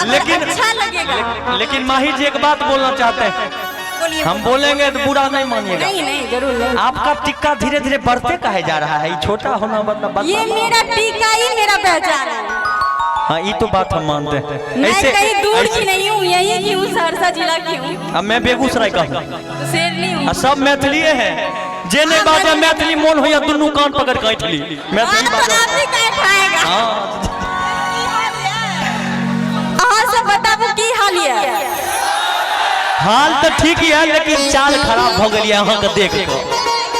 लेकिन अच्छा लगेगा। लेकिन माही जी एक बात बोलना चाहते हैं, हम बोलेंगे तो बुरा नहीं मानिएगा। नहीं नहीं जरूर नहीं। आपका टिक्का धीरे धीरे बढ़ते कहे जा रहा है, छोटा होना मतलब ये मेरा टीका ही मेरा पहचान है। हाँ ये तो बात हम मानते हैं। मैं कहीं दूर की नहीं हूँ, यही की हूँ, सहरसा जिला की हूँ। अब मैं बेगूसराय का हूँ, शेरनी हूँ। सब मैथिली है। जे नहीं बाजे मैथिली मोन हो या दुनू कान पकड़ के ली मैथिली बाजा। से बताबू की हाल है? हाल तो ठीक ही है, लेकिन चाल खराब हो गई यहाँ का देख को।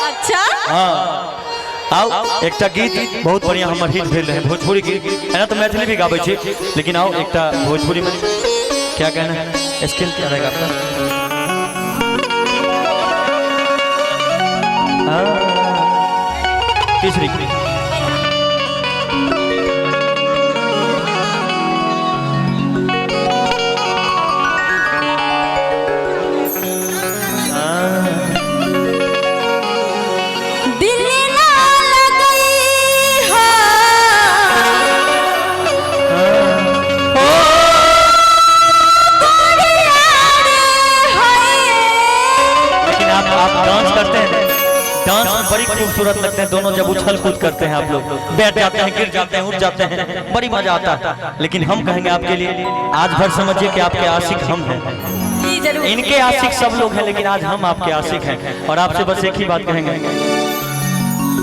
अच्छा हाँ आओ एक गीत बहुत बढ़िया हमार हिट भेल है, भोजपुरी गीत है ना, तो मैथिली भी गाबै छी, लेकिन आओ एक भोजपुरी में क्या कहना है, स्किल क्या रहेगा आपका? तीसरी बड़ी खूबसूरत लगते हैं दोनों, जब उछल कूद करते हैं आप लोग, बैठ जाते हैं, गिर जाते हैं, उठ जाते हैं, बड़ी मजा आता है। लेकिन हम कहेंगे आपके लिए आज भर समझिए कि आपके आशिक हम हैं, इनके आशिक सब लोग हैं, लेकिन आज हम आपके आशिक हैं। और आपसे बस एक ही बात कहेंगे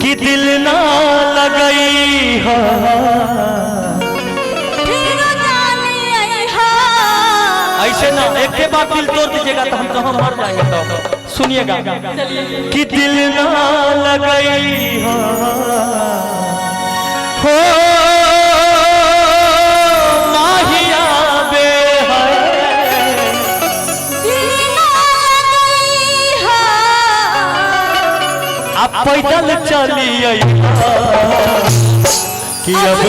कि दिल ना लगई हो ऐसे ना, एक के बाद दिल तोड़ दीजिएगा तो हम कहाँ मर जाएंगे। तो सुनिएगा कि दिल ना लगई हो माहिया बे है, अब पैदल चलिए कि अब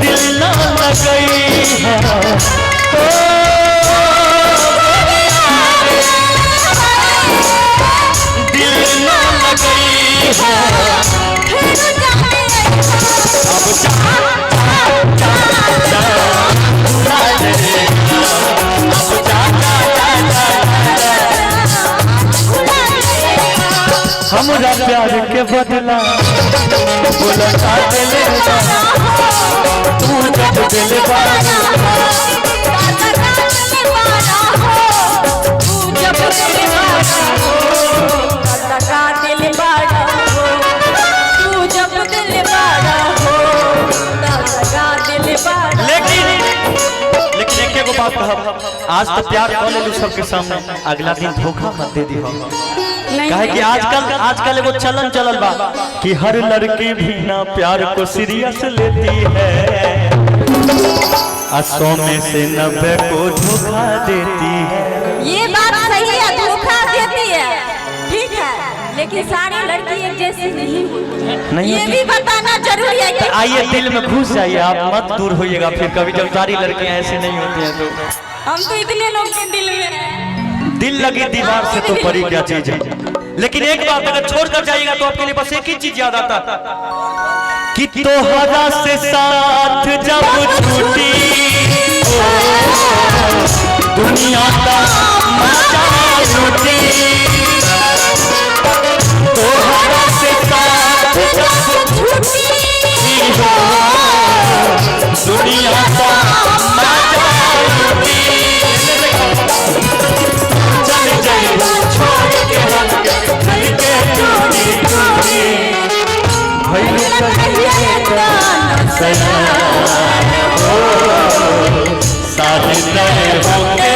दिल ना लगई है दिल ना लगई है हमरा प्यार के बदला बोला दिल तू जब दिल लेकिन एक बात कहब, आज तो प्यार कर ले सबके सामने, अगला दिन धोखा मत दे दी। कहे कि आजकल एगो चलन चलल बा कि हर लड़की भी ना प्यार को सीरियस लेती है, 100 में से 90 को धोखा देती है। ये बात सही है, धोखा देती है, ठीक है, लेकिन सारी लड़की एक जैसी नहीं होती, ये भी बताना जरूरी है। कि आइए दिल में घुस जाइए, आप मत दूर होइएगा फिर कभी, जब सारी लड़कियां ऐसी नहीं होती हैं तो। हम तो इतने लोग के दिल में, दिल लगी दीवार से तो बड़ी क्या चीज है। लेकिन एक बात अगर छोड़कर जाइएगा तो आपके लिए बस एक ही चीज याद आता कि तोहरा से साथ जब छूटी दुनिया का मजा लूटी, तोहरा से साथ जब छूटी दुनिया का मजा लूटी, चल जाइए छोड़ के हम दिल के टूटी टूटी भइल सया हो साथ रहे होंगे